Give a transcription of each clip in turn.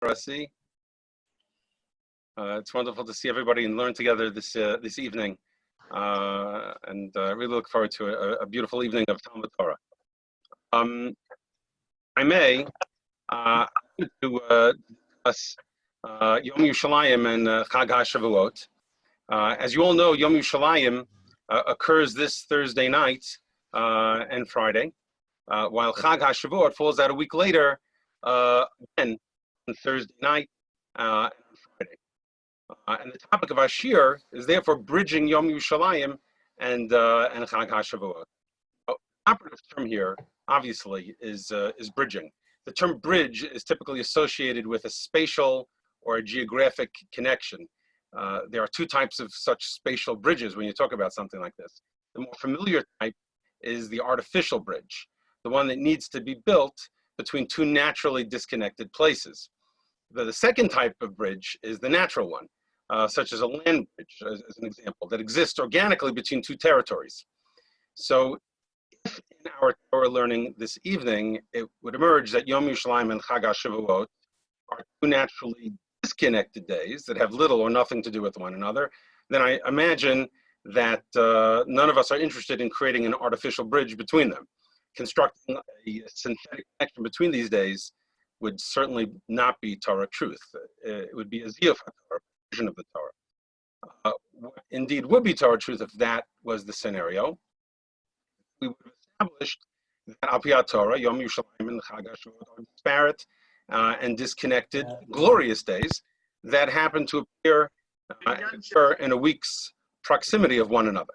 Russi. It's wonderful to see everybody and learn together this evening, and really look forward to a beautiful evening of Talmud Torah. I may to discuss Yom Yerushalayim and Chag HaShavuot. As you all know, Yom Yerushalayim occurs this Thursday night and Friday, while Chag HaShavuot falls out a week later, again on Thursday night and Friday. And the topic of our Shiur is therefore bridging Yom Yerushalayim and Chag HaShavuot. The operative term here, obviously, is bridging. The term bridge is typically associated with a spatial or a geographic connection. There are two types of such spatial bridges when you talk about something like this. The more familiar type is the artificial bridge, the one that needs to be built between two naturally disconnected places. The second type of bridge is the natural one, such as a land bridge, as an example, that exists organically between two territories. So if in our Torah learning this evening, it would emerge that Yom Yerushalayim and Chag HaShavuot are two naturally disconnected days that have little or nothing to do with one another, then I imagine that none of us are interested in creating an artificial bridge between them. Constructing a synthetic connection between these days would certainly not be Torah truth. It would be a ziyuf Torah, version of the Torah. What indeed would be Torah truth if that was the scenario? We would have established that Al Pi Torah, Yom Yerushalayim and Chag HaShavuot are disparate and disconnected, glorious days that happen to appear in a week's proximity of one another.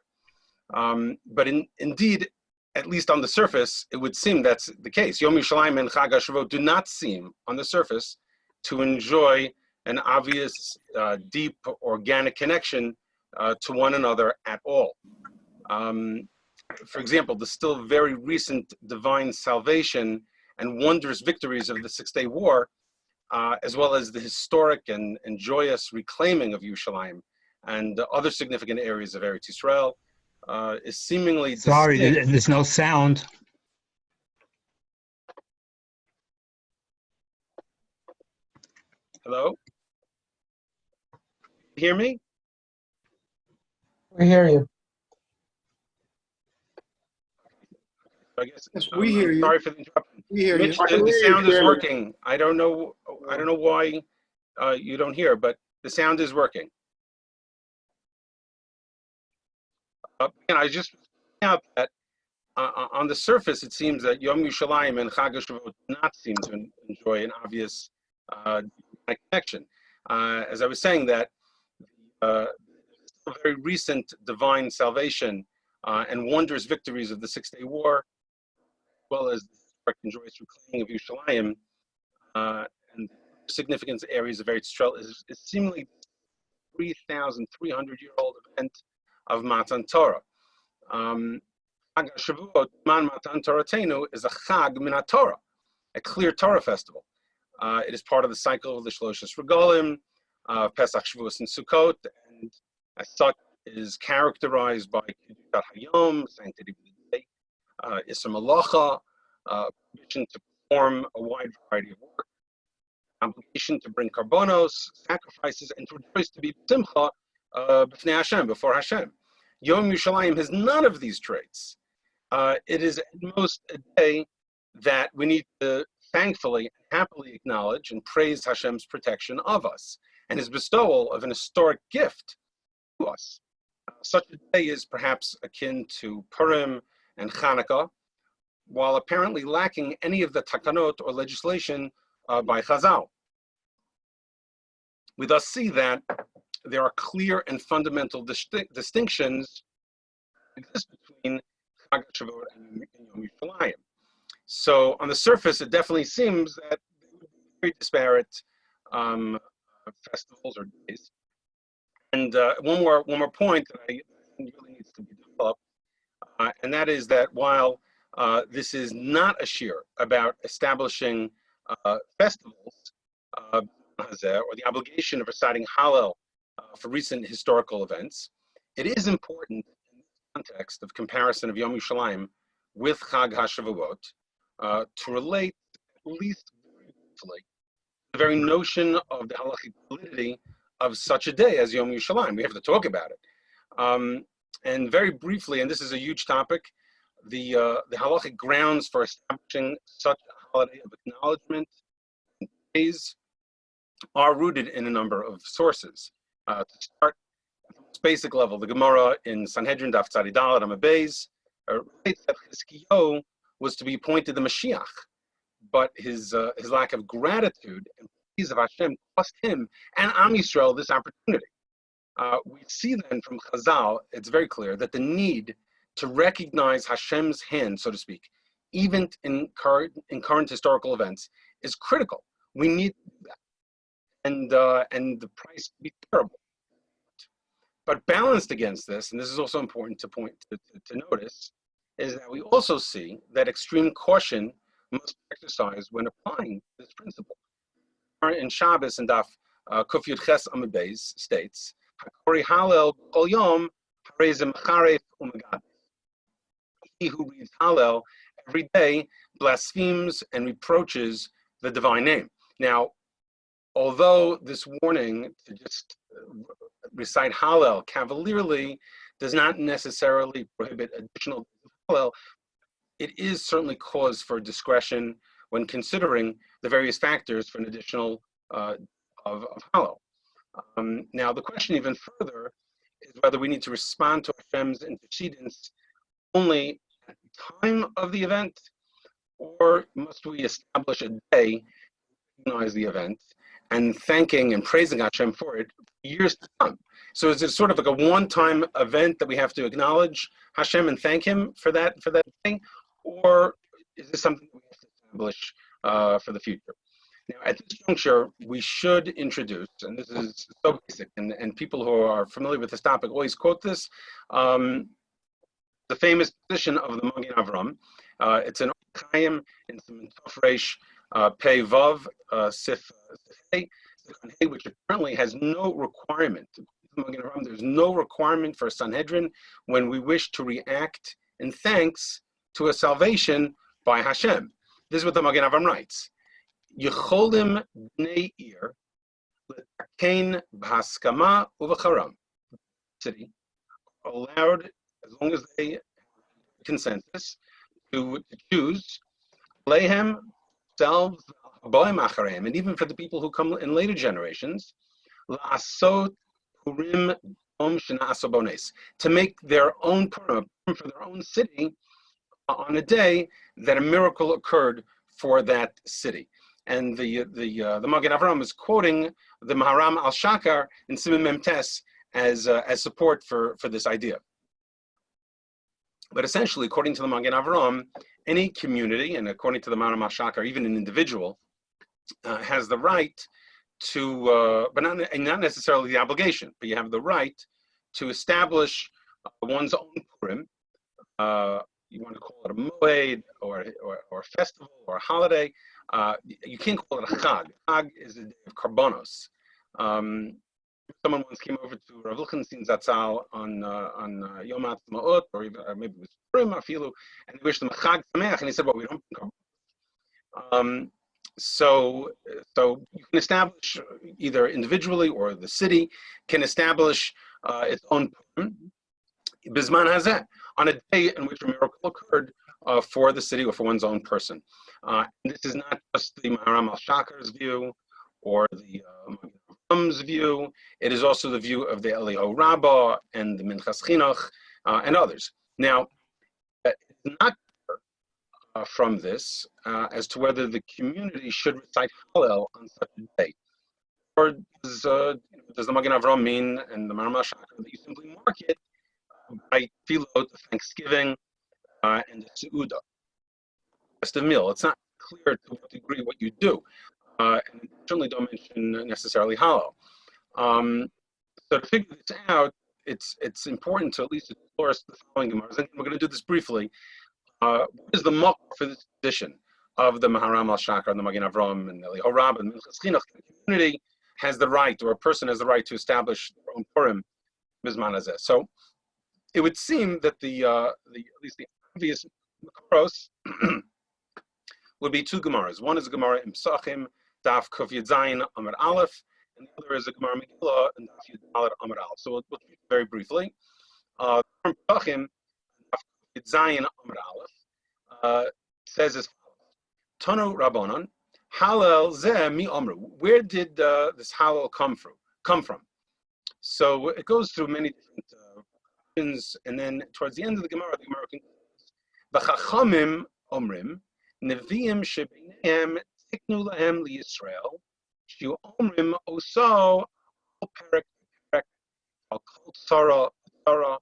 But indeed, at least on the surface, it would seem that's the case. Yom Yerushalayim and Chag HaShavuot do not seem, on the surface, to enjoy an obvious, deep, organic connection to one another at all. For example, the still very recent divine salvation and wondrous victories of the Six-Day War, as well as the historic and joyous reclaiming of Yerushalayim and other significant areas of Eretz Yisrael, is seemingly sorry, distinct. there's no sound. Hello? You hear me? We hear you. I guess Yes, we hear you. Sorry for the interruption. We hear Mitch, you. the sound is working. I don't know why you don't hear, but the sound is working. And I just point out that on the surface, it seems that Yom Yerushalayim and Chag HaShavuot do not seem to enjoy an obvious connection. As I was saying, that very recent divine salvation and wondrous victories of the Six-Day War, as well as the historic and joyous reclaiming of Yerushalayim and significant areas of Eretz Yisrael is seemingly 3,300-year-old event of Matan Torah. Chag HaShavuot, Man Matan Toratenu, is a Chag Min HaTorah, a clear Torah festival. It is part of the cycle of the Shloshes Regalim, Pesach, Shavuos, and Sukkot, and as such is characterized by Kedushat Hayom, sanctity of the day, Isser Malacha, permission to perform a wide variety of work, obligation to bring karbonos, sacrifices, and to rejoice, to be simcha b'fnei Hashem, before Hashem. Yom Yerushalayim has none of these traits. It is at most a day that we need to thankfully and happily acknowledge and praise Hashem's protection of us and his bestowal of an historic gift to us. Such a day is perhaps akin to Purim and Chanukah, while apparently lacking any of the takanot or legislation by Chazal. We thus see that there are clear and fundamental distinctions that exist between Chag HaShavuot and Yom Yerushalayim. So on the surface, it definitely seems that they would be very disparate festivals or days. And one more point that I think really needs to be developed, and that is that while this is not a shiur about establishing festivals or the obligation of reciting Hallel for recent historical events, it is important in the context of comparison of Yom Yerushalayim with Chag HaShavuot to relate, at least briefly, the very notion of the halachic validity of such a day as Yom Yerushalayim. We have to talk about it. And very briefly, and this is a huge topic, the halachic grounds for establishing such a holiday of acknowledgement days are rooted in a number of sources. To start at the basic level, the Gemara in Sanhedrin Daf Tzadi Daled Amud Beis relates that Chizkiyahu was to be appointed the Mashiach, but his lack of gratitude and praise of Hashem cost him and Am Yisrael this opportunity. We see then from Chazal, it's very clear that the need to recognize Hashem's hand, so to speak, even in current historical events, is critical. We need that, and the price would be terrible. But balanced against this, and this is also important to notice, is that we also see that extreme caution must be exercised when applying this principle. In Shabbos and Daf Kuf Yud Ches Amud Beis states, "Hakori Hallel Kol Yom Harei Ze Mecharef U'Megad." He who reads Hallel every day blasphemes and reproaches the divine name. Now, although this warning to just recite Hallel cavalierly does not necessarily prohibit additional Hallel, it is certainly cause for discretion when considering the various factors for an additional of Hallel. Now, the question even further is whether we need to respond to Hashem's intercedence only at the time of the event, or must we establish a day to recognize the event and thanking and praising Hashem for it for years to come? So is it sort of like a one-time event that we have to acknowledge Hashem and thank Him for that thing, or is this something that we have to establish for the future? Now, at this juncture, we should introduce, and this is so basic, and people who are familiar with this topic always quote this, the famous position of the Magen Avram. It's an Chaim in Tov Reish Pei Vav Sif Hey, which apparently has no requirement. There's no requirement for a Sanhedrin when we wish to react in thanks to a salvation by Hashem. This is what the Magen Avram writes. Yecholim bnei ir l'takein b'haskama u'v'charam. City allowed, as long as they have consensus, to choose lehem themselves, and even for the people who come in later generations, la'asot purim om shena'aso bones, to make their own purim for their own city on a day that a miracle occurred for that city. And the Magen Avram is quoting the Maharam al Shakar in Siman Mem Tes as support for this idea. But essentially, according to the Magen Avram, any community, and according to the Maharam al Shakar, even an individual, has the right to, but not necessarily the obligation, but you have the right to establish one's own Purim. You want to call it a moed or a festival or a holiday. You can't call it a Chag. Chag is a day of karbonos. Someone once came over to Rav Lichtenstein Zatzal on Yom HaTzmaut, or even maybe it was Purim Afilu, and he wished them a Chag Sameach, and he said, "Well, we don't do karbonos." So you can establish either individually or the city can establish its own Purim Bizman Hazeh, on a day in which a miracle occurred for the city or for one's own person. This is not just the Maharam al Shakar's view or the Magen Avram's view. It is also the view of the Eliyahu Rabbah and the Minchas Chinuch and others. Now, it's not clear from this as to whether the community should recite Hallel on such a day. Or does the Magen Avram mean, and the Maharam al Shakar, that you simply mark it by Filot, Thanksgiving, and the Seudah, festive meal? It's not clear to what degree what you do, and certainly don't mention necessarily Hallel. So to figure this out, it's important to at least explore the following Gemaras, and we're going to do this briefly. What is the mock for this position of the Maharam al Shakar and the Magen Avram and the Eliyahu Rabbah and Minchas Chinuch? The community has the right, or a person has the right, to establish their own Purim Bizman Hazeh. So it would seem that at least the obvious Makaros would be two Gemaras. One is a Gemara in Psachim, Daf Kuf Yud Zayin Amud Aleph, and the other is a Gemara Megillah and Daf Yud Dalet Amud Aleph. So we'll treat it very briefly. Daf Kuf Yud Zayin Amud Aleph says as follows: Tanu Rabbanon Halal Zeh Mi Amru. Where did this Halal come from? So it goes through many different options, and then towards the end of the Gemara concludes, V'chachamim Omrim Neviim Shebenehem Tiknu Lahem LiYisrael Shiu Omrim Oso Al Perek Perek Al Kol Tzara Tzara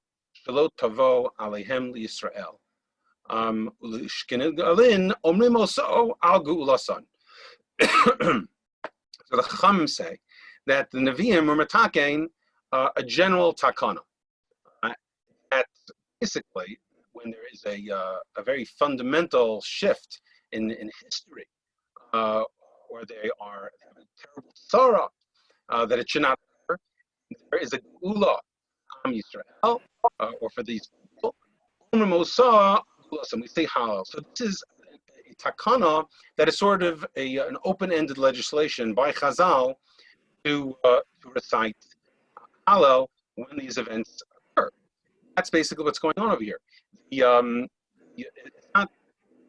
Shelo Tavo Alehem LiYisrael Ulishkin Galin Omrim Oso Al Geulasan. So the Chachamim say that the Neviim were metakein a general takana. That basically, when there is a very fundamental shift in history, or they are having terrible sorrow, that it should not occur, there is a geula am Yisrael, or for these people, we say halal. So this is a takana that is sort of an open-ended legislation by Chazal to recite halal when these events occur. That's basically what's going on over here. It's not a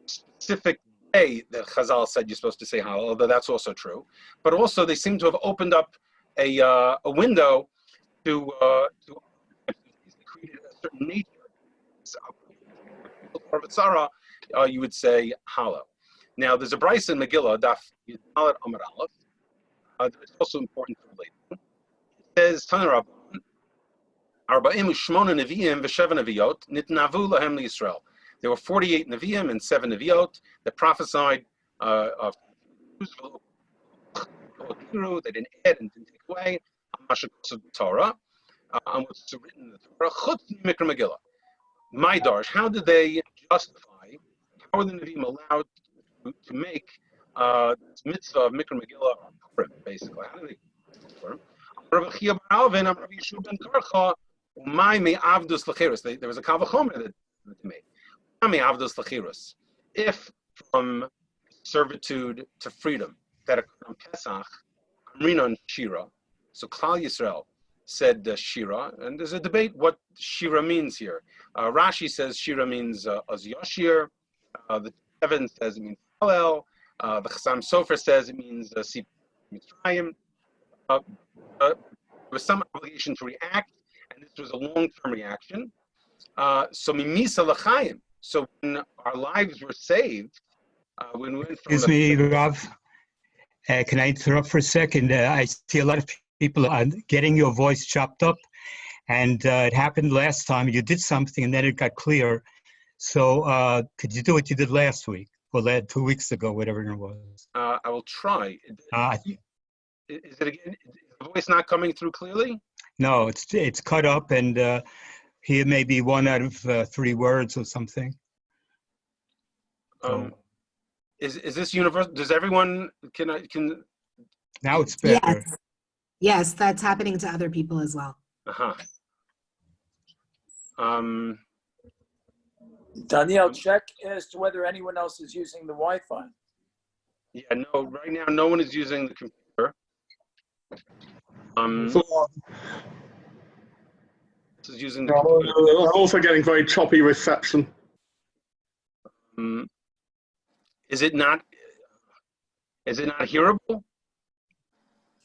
specific day that Chazal said you're supposed to say halal, although that's also true. But also they seem to have opened up a window to create a certain nature. You would say halal. Now there's a brayso in Megillah, Daf Yud Dalet Amud Aleph. It's also important to relate. It says, Tanu Rabbanon, Arba'im U'Shmona Nevi'im V'Sheva Nevi'ot Nitnavu Lahem LiYisrael. There were 48 Nevi'im and 7 Nevi'ot that prophesied of they didn't add and didn't take away the Torah, on what's written in the Torah, Chutz Mikra Megillah. My Darsh, how did they justify, how were the Nevi'im allowed to make this mitzvah of Mikra Megillah Purim, basically? How did they Purim? There was a kavachomer that they made. If from servitude to freedom that occurred on Pesach, Amrina and Shira, so Klal Yisrael said Shira, and there's a debate what Shira means here. Rashi says Shira means Az Yashir, the Evan says it means Halel, the Chassam Sofer says it means Sip Mitzrayim. There was some obligation to react, and this was a long-term reaction. So Mimisa L'chaim. So when our lives were saved, when we went from Excuse me, Rav. Can I interrupt for a second? I see a lot of people getting your voice chopped up, and it happened last time. You did something, and then it got clear. So could you do what you did last week, or 2 weeks ago, whatever it was? I will try. Is it again? Is the voice not coming through clearly? No, it's cut up, and here may be 1 out of 3 words or something. Is this universal? Does everyone can? Now it's better. Yes, that's happening to other people as well. Daniel, check as to whether anyone else is using the Wi-Fi. Yeah, no. Right now, no one is using the computer. This is using the computer. I'm also getting very choppy reception. Is it not hearable?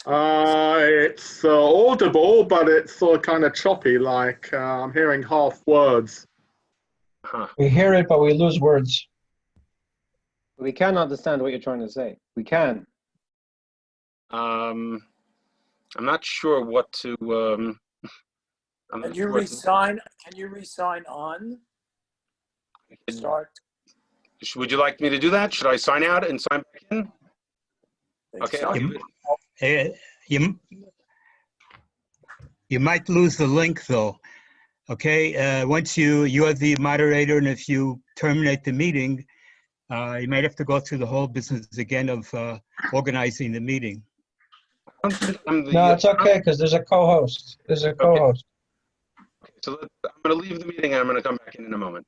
It's audible, but it's kind of choppy. Like I'm hearing half words. We hear it, but we lose words. We can understand what you're trying to say. We can. I'm not sure what to. Can you re-sign? Can you re-sign on? Start. Would you like me to do that? Should I sign out and sign back in? Okay. You might lose the link though. Okay. Once you are the moderator, and if you terminate the meeting, you might have to go through the whole business again of organizing the meeting. No, it's okay because there's a co-host. There's a co-host. Okay, so I'm going to leave the meeting and I'm going to come back in a moment.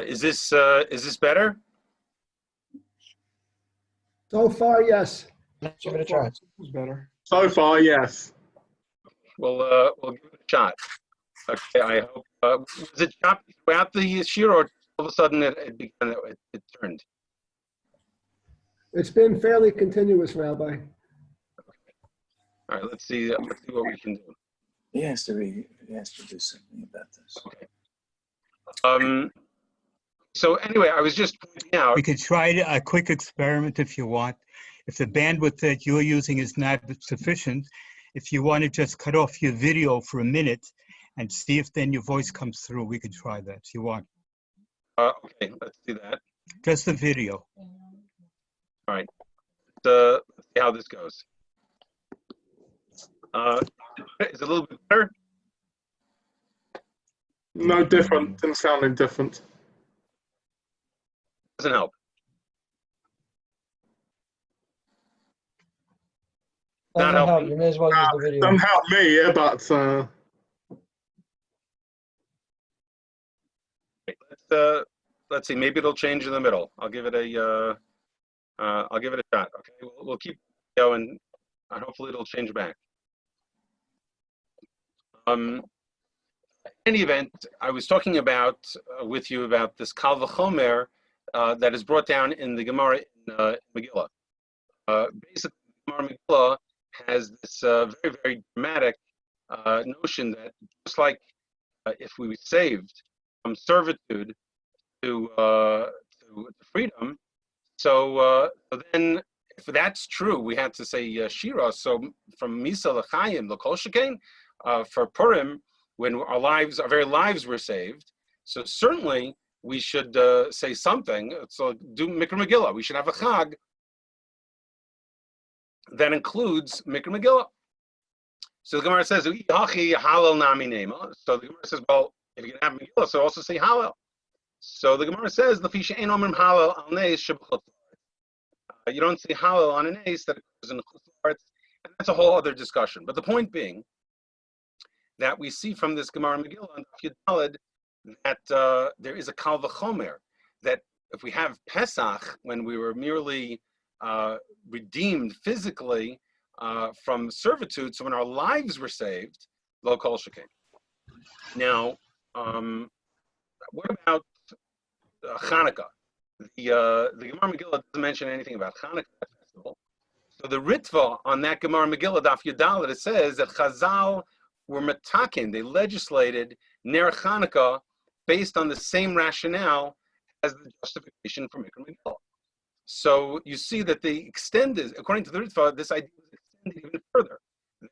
Is this better? So far, yes. Give it a try. It's better. So far, yes. We'll give it a shot. Okay, I hope. Was it chopped throughout the Shiur, or all of a sudden it turned? It's been fairly continuous, Rabbi. All right, let's see what we can do. He has to do something about this. Okay. So anyway, I was just pointing out. We could try a quick experiment if you want. If the bandwidth that you're using is not sufficient, if you want to just cut off your video for a minute and see if then your voice comes through, we could try that if you want. Okay, let's do that. Just the video. All right. Let's see how this goes. Is it a little bit better? No different. Didn't sound any different. Doesn't help. Doesn't Not help. helping. You may as well use the video. Doesn't help me, yeah, but Let's see. Maybe it'll change in the middle. I'll give it a shot. Okay, we'll keep going, and hopefully it'll change back. In any event, I was talking about with you about this Kal V'chomer that is brought down in the Gemara in Megillah. Basically, Gemara Megillah has this very, very dramatic notion that just like if we were saved from servitude to freedom, so then if that's true, we had to say Shira. So from Misa l'Chaim l'Kol Shekain, for Purim, when our very lives were saved, so certainly we should say something. So do Mikra Megillah. We should have a Chag that includes Mikra Megillah. So the Gemara says, Hachi Halal Nami Nema. So the Gemara says, well, if you can have Megillah, so also say Halal. So the Gemara says, Lafisha Ein Omrim Halal Al Neis Shebchutz. You don't say Halal on an Neis that occurs in the Chutz. And that's a whole other discussion. But the point being that we see from this Gemara Megillah and Yudalad that there is a Kal V'chomer, that if we have Pesach, when we were merely redeemed physically from servitude, so when our lives were saved, Lo Kol Shekain. Now, what about Hanukkah? The Gemara Megillah doesn't mention anything about Hanukkah festival. So the Ritva on that Gemara Megillah Daf Yudalad, it says that Chazal were metakin, they legislated Ner Hanukkah based on the same rationale as the justification for Mikra Megillah. So you see that they extended, according to the Ritva, this idea was extended even further.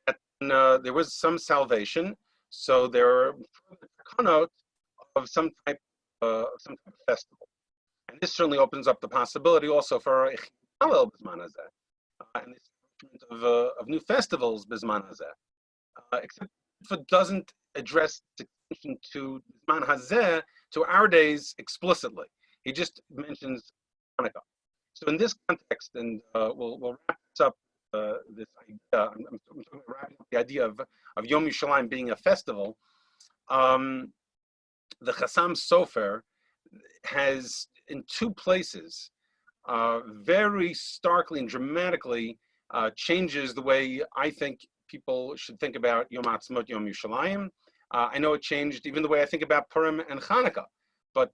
That there was some salvation, so there are further takanot of some type of festival. And this certainly opens up the possibility also for Halal B'zman Hazeh, and the establishment of new festivals B'zman Hazeh. Except if it doesn't address the extension to B'zman Hazeh, to our days explicitly. He just mentions Hanukkah. So in this context, and we'll wrap this up, this idea, I'm wrapping up the idea of Yom Yerushalayim being a festival. The Chassam Sofer has, in two places, very starkly and dramatically changes the way I think people should think about Yom Ha'atzmaut, Yom Yerushalayim. I know it changed even the way I think about Purim and Hanukkah, but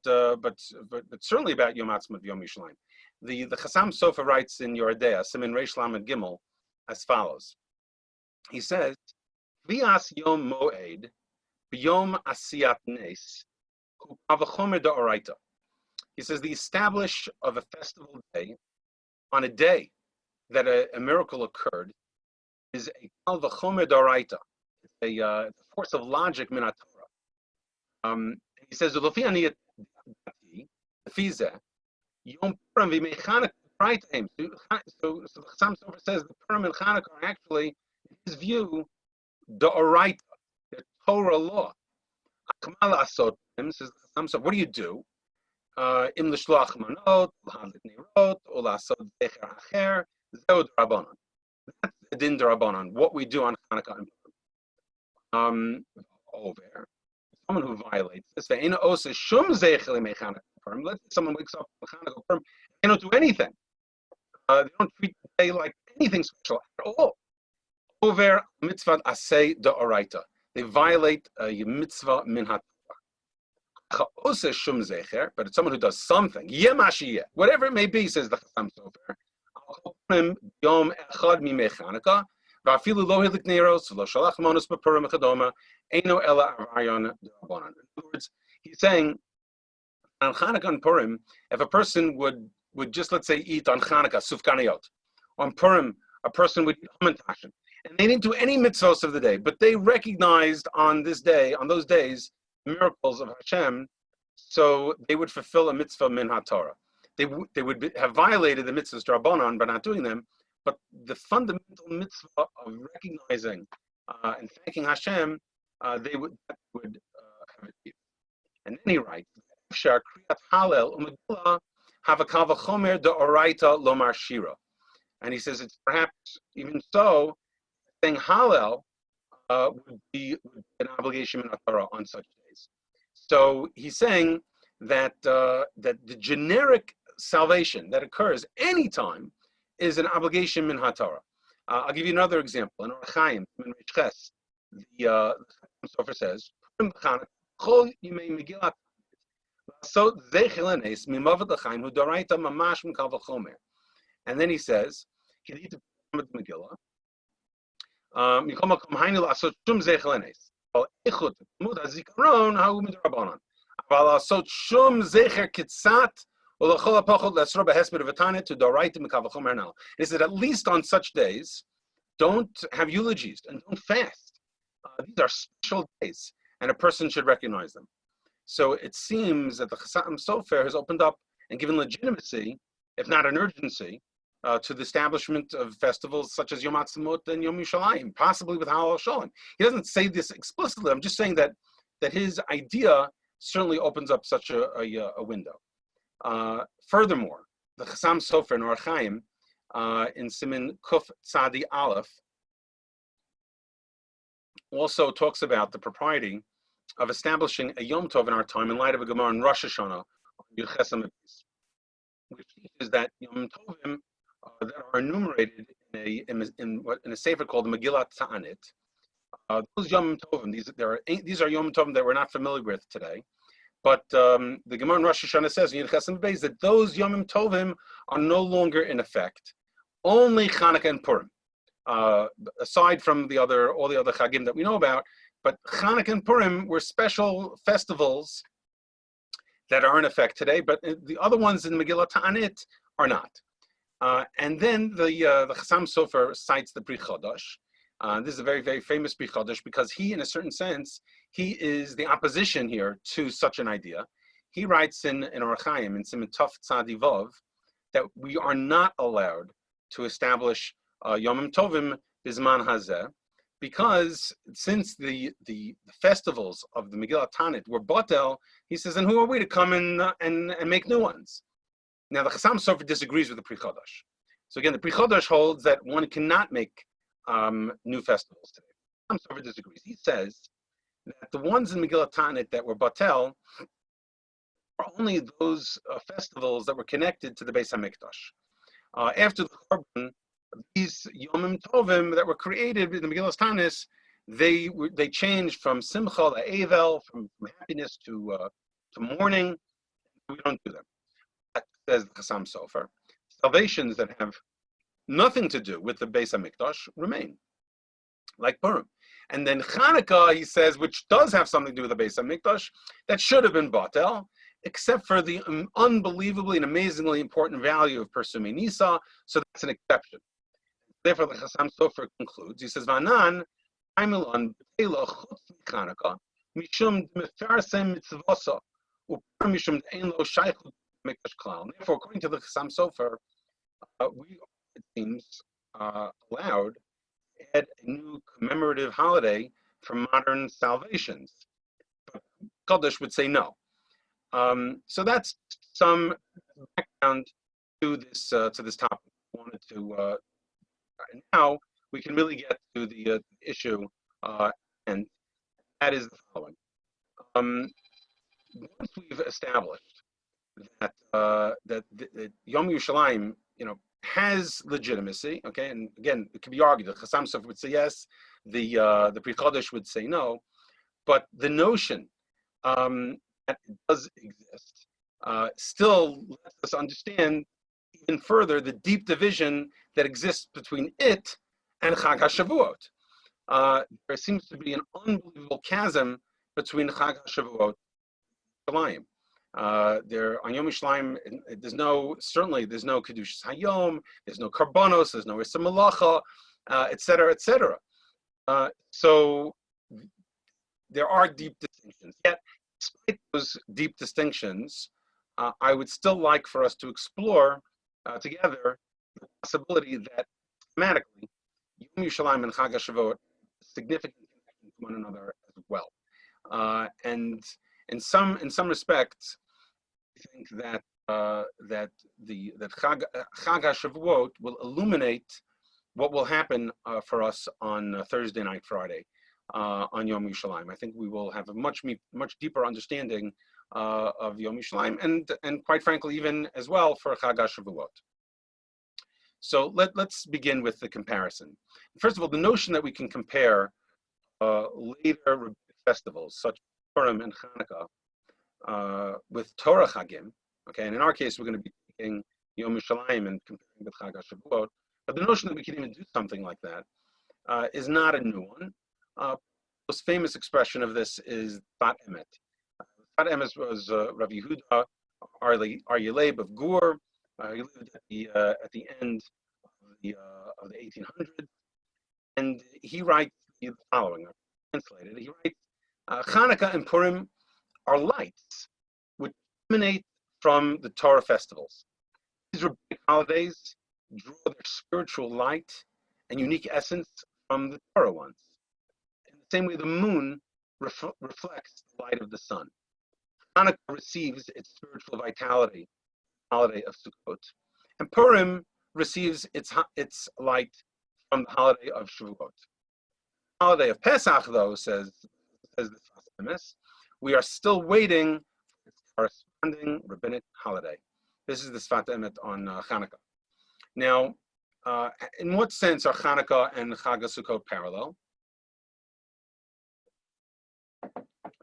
certainly about Yom Ha'atzmaut, Yom Yerushalayim. The Chassam Sofer writes in Yoredea, Simin Reish Lamed Gimel, as follows. He says, Vias Yom Moed, B'Yom Asiyat Nes, Hu Kavachomer D'Oraita. He says the establish of a festival day on a day that a miracle occurred is a Kal V'Chomer D'Oraita. It's a force of logic min haTorah. He says, L'fi ani Fizeh, Yom Purim v'Yimei Chanukah right aim. So the Chassam Sofer says the Purim and Chanukah are actually, in his view, the Oraita, the Torah law. Akmal asot, says the Chassam Sofer, what do you do? Im l'shloach manot, l'hadlik neirot, or l'asot zecher acher, zeu d'Rabbanan. That's the din d'Rabbanan, what we do on Chanukah and Purim. Over. someone who violates this, let's say someone wakes up on Chanukah Purim, they don't do anything. They don't treat the day like anything special at all. Over mitzvah asay da'oraita. They violate a mitzvah min haTorah. But it's someone who does something. Whatever it may be, says the Chasam Sofer. Yom echad mimei Chanukah. Va'afilu lo hilik neiros v'lo shalach monos b'purim echadoma. Eino ela arayon d'rabanan. In other words, he's saying on Chanukah and Purim, if a person would just, let's say, eat on Chanukah sufganiyot, on Purim a person would eat hamantashen, and they didn't do any mitzvos of the day, but they recognized on this day, on those days, miracles of Hashem, so they would fulfill a mitzvah min haTorah. They would have violated the mitzvahs d'Rabbanan by not doing them, but the fundamental mitzvah of recognizing and thanking Hashem, they would have it. And then he writes, "Kriyat Halel u'Megillah have a kal v'chomer de'oraita lomar shira," and he says it's perhaps even so, saying Hallel would be an obligation in Torah on such days. So he's saying that that the generic salvation that occurs anytime is an obligation min haTorah. I'll give you another example. In Orchaim, in Reiches, the Sofer says, and then he says, Megillah. He said, at least on such days, don't have eulogies and don't fast. These are special days, and a person should recognize them. So it seems that the Chasam Sofer has opened up and given legitimacy, if not an urgency, to the establishment of festivals such as Yom Ha'atzmaut and Yom Yerushalayim, possibly with Halal Shalom. He doesn't say this explicitly. I'm just saying that his idea certainly opens up such a window. Furthermore, the Chasam Sofer in Orchaim, in Siman Kuf Tzadi Aleph, also talks about the propriety of establishing a Yom Tov in our time in light of a Gemara in Rosh Hashanah, which teaches that Yom Tovim that are enumerated in a sefer called the Megillat Ta'anit. Those Yom Tovim, these are Yom Tovim that we're not familiar with today, but the Gemara in Rosh Hashanah says in Yechesem Beis that those Yom Tovim are no longer in effect. Only Chanukah and Purim, aside from all the other Chagim that we know about, but Chanukah and Purim were special festivals that are in effect today, but the other ones in Megillah Ta'anit are not. And then the Chasam Sofer cites the Brit Chodesh. This is a very, very famous Brit Chodesh because he, in a certain sense, he is the opposition here to such an idea. He writes in Orchaim, in Siman Tov Tzadi Vav, that we are not allowed to establish Yom Tovim Bizman Hazeh, because since the festivals of the Megillah Ta'anit were batel, he says, and who are we to come and make new ones? Now the Chasam Sofer disagrees with the Brit Chodesh. So again, the Brit Chodesh holds that one cannot make new festivals today. The Chasam Sofer disagrees. He says that the ones in Megillah Ta'anit that were batel are only those festivals that were connected to the Beis HaMikdash. After the Korban, these Yomim Tovim that were created in the Megillah Ta'anit, they changed from Simcha to Avel, from happiness to mourning. We don't do them. That says the Chasam Sofer. Salvations that have nothing to do with the Beis HaMikdash remain, like Purim. And then Chanukah, he says, which does have something to do with the Beis HaMikdash, that should have been batel, except for the unbelievably and amazingly important value of Persumi Nisa, so that's an exception. Therefore, the Chasam Sofer concludes, he says, Vanan, Aimilon, B'tela, Chutz Chanukah, Mishum Mefarsem Mitzvosa, Upar Mishum Ein Lo Shaychut Mikdash Klal. Therefore, according to the Chasam Sofer, we, it seems, allowed to add a new commemorative holiday for modern salvations. But Kodesh would say no. So that's some background to this topic. I wanted to now we can really get to the issue, and that is the following. Once we've established that that Yom Yerushalayim, has legitimacy, okay, and again, it could be argued. The Chassam Sofer would say yes, the Pri Chodesh would say no, but the notion that it does exist still lets us understand even further the deep division that exists between it and Chag HaShavuot. There seems to be an unbelievable chasm between Chag HaShavuot and Yerushalayim. There on Yom Yerushalayim, there's no Kedushas Hayom, there's no Karbonos, there's no Issa Malacha, etc., etc. So there are deep distinctions. Yet, despite those deep distinctions, I would still like for us to explore together the possibility that schematically Yom Yerushalayim and Chag HaShavuot significant connection to one another as well. And in some respects, I think that Chag HaShavuot will illuminate what will happen for us on Thursday night, Friday, on Yom Yerushalayim. I think we will have a much deeper understanding of Yom Yerushalayim, and quite frankly, even as well for Chag HaShavuot. So let's begin with the comparison. First of all, the notion that we can compare later rabbinic festivals such as Purim and Hanukkah with Torah Chagim, okay, and in our case we're going to be taking Yom Yerushalayim and comparing with Chag HaShavuot, but the notion that we can even do something like that is not a new one. The most famous expression of this is Sfat Emet. Sfat Emet was Rav Yehuda Aryaleib of Gur. He lived at the end of the 1800s, and he writes the following. Translated, he writes, Hanukkah and Purim are lights which emanate from the Torah festivals. These rabbinic holidays draw their spiritual light and unique essence from the Torah ones. In the same way, the moon reflects the light of the sun. Hanukkah receives its spiritual vitality, the holiday of Sukkot, and Purim receives its light from the holiday of Shavuot. The holiday of Pesach, though, says the Sfat, we are still waiting for its corresponding rabbinic holiday. This is the Sfat Emet on Hanukkah. Now, in what sense are Hanukkah and Chag HaSukkot parallel?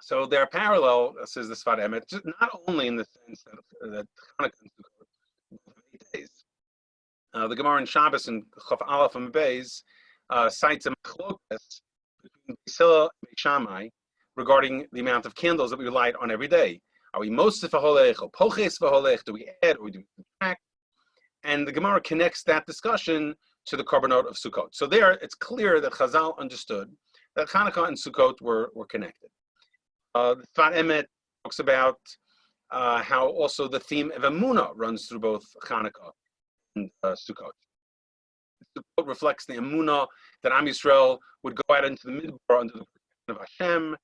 So they're parallel, says the Sfat Emet, not only in the sense that Hanukkah and Sukkot have 8 days. The Gemara in Shabbos and Chof Aleph and Beis cites a machlokas between Beis Hillel and Beis Shammai regarding the amount of candles that we light on every day. Are we mosif v'holech or poches v'holech? Do we add or do we subtract? And the Gemara connects that discussion to the korbanot of Sukkot. So there, it's clear that Chazal understood that Hanukkah and Sukkot were connected. The Sfat Emet talks about how also the theme of Emunah runs through both Hanukkah and Sukkot. Sukkot reflects the Emunah that Am Yisrael would go out into the Midbar under the protection of Hashem,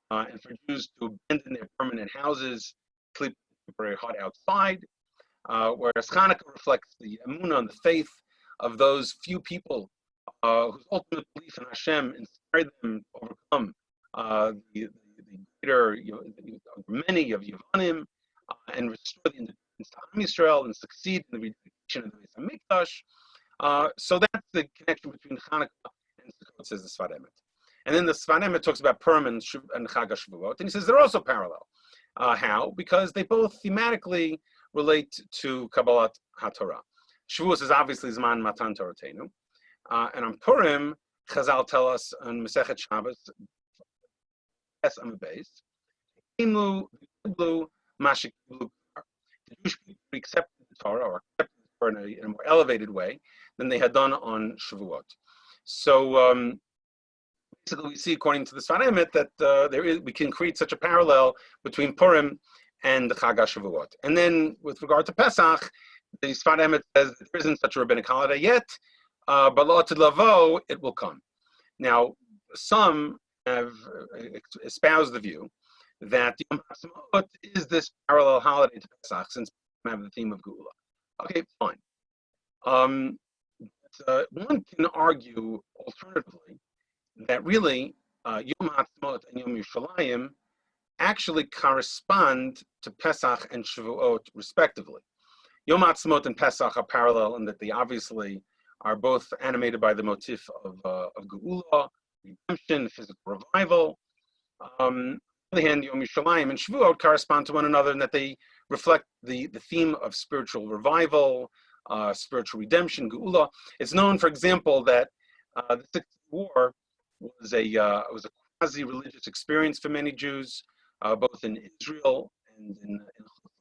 and for Jews to abandon their permanent houses, sleep very hot outside. Whereas Hanukkah reflects the Emunah and the faith of those few people whose ultimate belief in Hashem inspired them to overcome the greater, many of Yevanim, and restore the independence to Am Yisrael and succeed in the rededication of the Beis HaMikdash. So that's the connection between Hanukkah and Sukkot, says the Sfat Emet. And then the Sfat Emet talks about Purim and Chag HaShavuot, and he says they're also parallel. How? Because they both thematically relate to Kabbalat HaTorah. Shavuos is obviously Zman Matan Toratenu. And on Purim, Chazal tell us on Masechet Shabbos, yes, I'm a base. The Jewish people accepted the Torah, or accepted the Torah in a more elevated way than they had done on Shavuot. So basically, we see, according to the Sfat Emet, that we can create such a parallel between Purim and the Chag HaShavuot. And then, with regard to Pesach, the Sfat Emet says that there isn't such a rabbinic holiday yet, but La'atid Lavo, it will come. Now, some have espoused the view that Yom HaSukkot is this parallel holiday to Pesach, since we have the theme of Geula. Okay, fine. One can argue alternatively that really Yom HaSukkot and Yom Yerushalayim actually correspond to Pesach and Shavuot respectively. Yom Ha'atzmaut and Pesach are parallel in that they obviously are both animated by the motif of Geula, redemption, physical revival. On the other hand, Yom Yerushalayim and Shavuot correspond to one another in that they reflect the theme of spiritual revival, spiritual redemption, Geula. It's known, for example, that the Sixth War was a quasi-religious experience for many Jews, both in Israel and in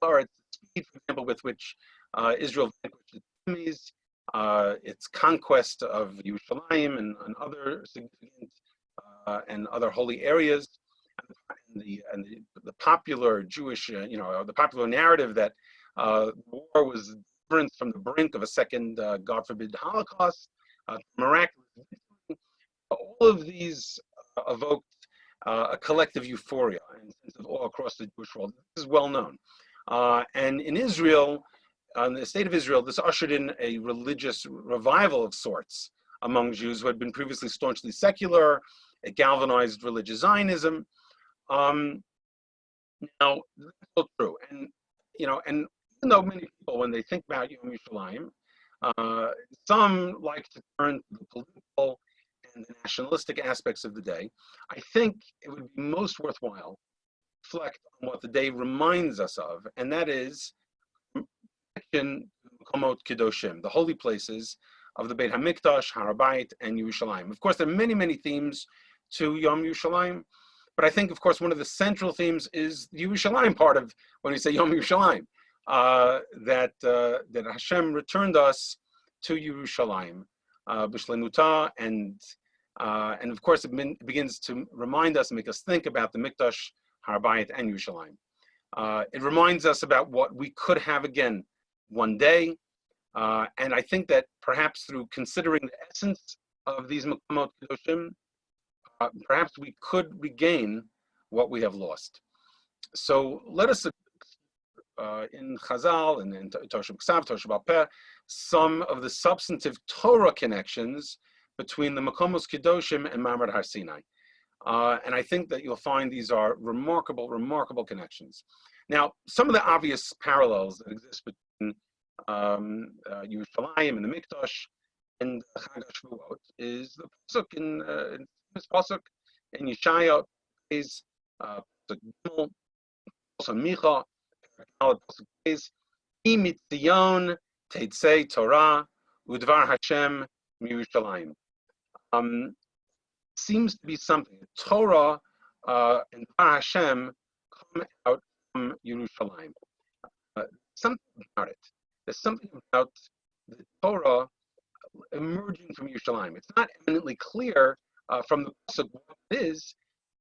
Chutz. The speed, for example, with which Israel vanquished its enemies, its conquest of Yerushalayim and other significant and other holy areas, and the popular Jewish, the popular narrative that war was deliverance from the brink of a second, God forbid, Holocaust, miraculous victory. All of these evoked a collective euphoria and sense of awe across the Jewish world. This is well known. And in Israel, in the state of Israel, this ushered in a religious revival of sorts among Jews who had been previously staunchly secular. It galvanized religious Zionism. Now, that's all true. And, and even though many people, when they think about Yom Yerushalayim, some like to turn to the political and the nationalistic aspects of the day, I think it would be most worthwhile to reflect on what the day reminds us of, and that is Makomot Kedoshim, the holy places of the Beit HaMikdash, Har HaBayit, and Yerushalayim. Of course, there are many, many themes to Yom Yerushalayim, but I think, of course, one of the central themes is the Yerushalayim part of when we say Yom Yerushalayim, that Hashem returned us to Yerushalayim, B'Shleimuta, and of course it begins to remind us and make us think about the Mikdash, Har HaBayit, and Yerushalayim. It reminds us about what we could have again one day, and I think that perhaps through considering the essence of these Makomot Kedoshim, perhaps we could regain what we have lost. So let us, in Chazal and in Torah B'Ksav, Torah Sheba'al Peh, some of the substantive Torah connections between the Makomos Kedoshim and Ma'amad Har Sinai. And I think that you'll find these are remarkable, remarkable connections. Now, some of the obvious parallels that exist between Yerushalayim and the Mikdash and Chag HaShavuot is the pasuk in this pasuk in Yeshaya is pasuk Gimel, also Micha, pasuk is Mitzion Teitzei Torah Udvar Hashem Yerushalayim. Seems to be something. Torah and Dvar Hashem come out from Yerushalayim. Something about it. There's something about the Torah emerging from Yerushalayim. It's not eminently clear from the pasuk what it is.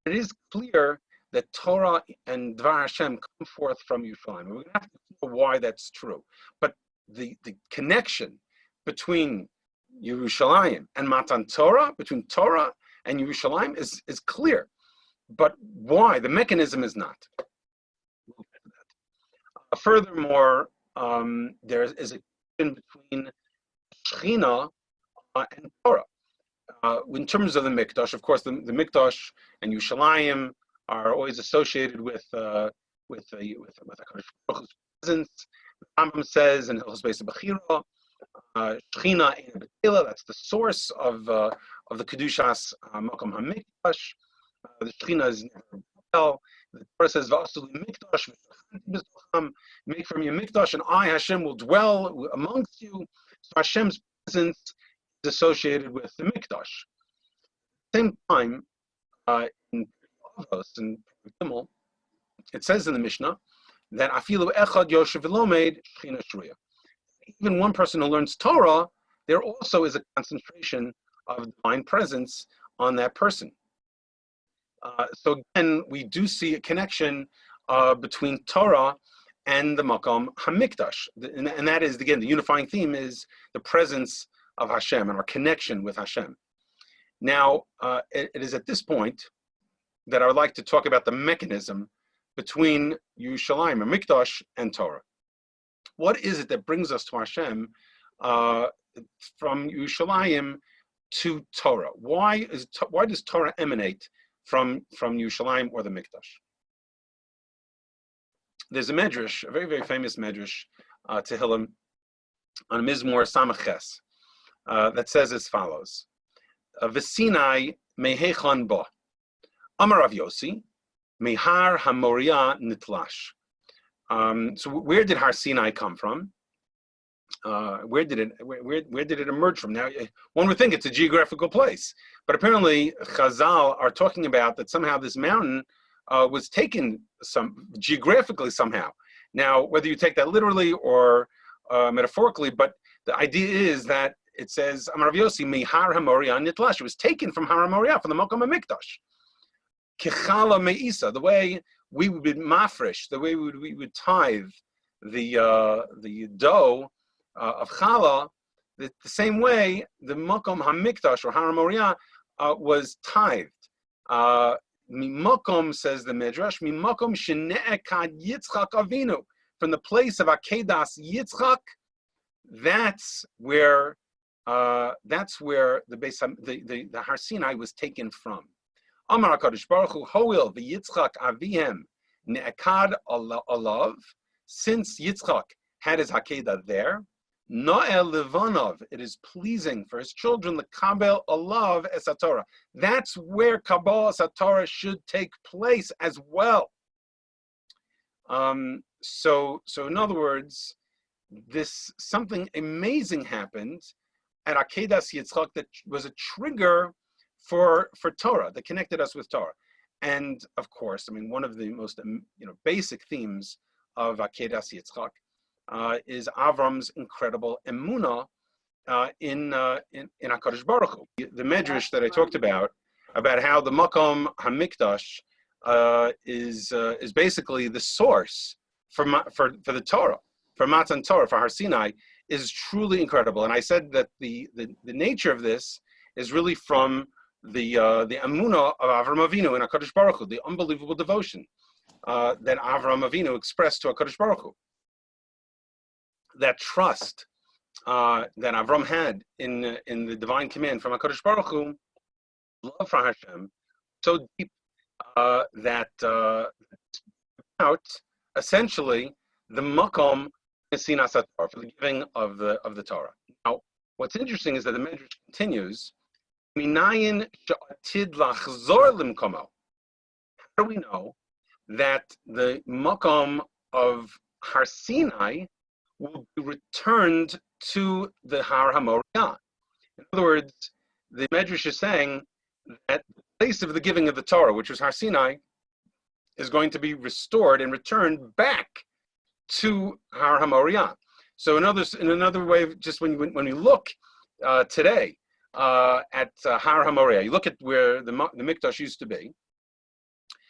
It is clear that Torah and Dvar Hashem come forth from Yerushalayim. We're going to have to know why that's true. But the connection between Yerushalayim and Matan Torah, between Torah and Yerushalayim is clear. But why? The mechanism is not. We'll get to that. Furthermore, there is a connection between Shechina and Torah. In terms of the Mikdash, of course, the Mikdash and Yerushalayim are always associated with HaKadosh Baruch Hu's presence. The Rambam says in Hilchos Beis Bechira, Shechina Ein B'Tela, that's the source of the Kedushas Makom HaMikdash. The Shechina is never B'Tel. The Torah says, V'asu Mikdash, make from your Mikdash, and I, Hashem, will dwell amongst you. So Hashem's presence is associated with the Mikdash. At the same time, in Avos and Gimel, it says in the Mishnah that Afilu Echad Yoshev V'Lomed Shechina Shruya. Even one person who learns Torah, there also is a concentration of divine presence on that person. So again, we do see a connection between Torah and the Makom HaMikdash. And that is, again, the unifying theme is the presence of Hashem and our connection with Hashem. Now, it is at this point that I would like to talk about the mechanism between Yerushalayim, or Mikdash, and Torah. What is it that brings us to Hashem from Yerushalayim to Torah? Why does Torah emanate from Yerushalayim or the Mikdash? there's a medrash, a very, very famous medrash, Tehillim, on Mizmor Samaches, that says as follows: V'sinai mehechan bo, Amar Rav Yossi, mehar hamoria nitlash. So where did Har Sinai come from? Where did it emerge from? Now, one would think it's a geographical place, but apparently Chazal are talking about that somehow this mountain was taken geographically somehow. Now, whether you take that literally or metaphorically, but the idea is that it says Amar Rav Yossi mehar hamoria nitlash. It was taken from Har HaMoriah, from the Mokom HaMikdash. Kechala me'isa, the way we would be mafresh, the way we would tithe the dough of challah, the same way the Mokom HaMikdash or Har HaMoriah was tithed. Mimokom, says the Midrash, Mimokom shene'ekad Yitzchak Avinu, from the place of Akedas Yitzchak, that's where the Har Sinai was taken from. Amar HaKadosh Baruch Hu, Hoil v'Yitzchak Avihem ne'ekad alav, since Yitzchak had his Hakedah there, Noel Levanov, it is pleasing for his children, the Kabel alav es Torah. That's where Kabbalah es Torah should take place as well. So in other words, something amazing happened at Akedas Yitzchak that was a trigger for Torah, that connected us with Torah. And of course, I mean, one of the most basic themes of Akedas Yitzchak is Avram's incredible emunah in HaKadosh Baruch Hu. The medrash that I talked about how the Makom HaMikdash is basically the source for the Torah, for Matan Torah, for Har Sinai, is truly incredible. And I said that the nature of this is really from the emunah of Avram Avinu in HaKadosh Baruch Hu, the unbelievable devotion that Avram Avinu expressed to HaKadosh Baruch Hu. That trust that Avram had in the divine command from HaKadosh Baruch Hu, love for Hashem, so deep that out essentially the makom Mesinas HaTorah, for the giving of the Torah. Now, what's interesting is that the Medrash continues, Minayin she'atid lachzor limkomo. How do we know that the makom of Har Sinai will be returned to the Har HaMoriah? In other words, the Medrash is saying that the place of the giving of the Torah, which was Har Sinai, is going to be restored and returned back to Har HaMoriah. So in another way, just when we look today at Har HaMoriah, you look at where the Mikdash used to be.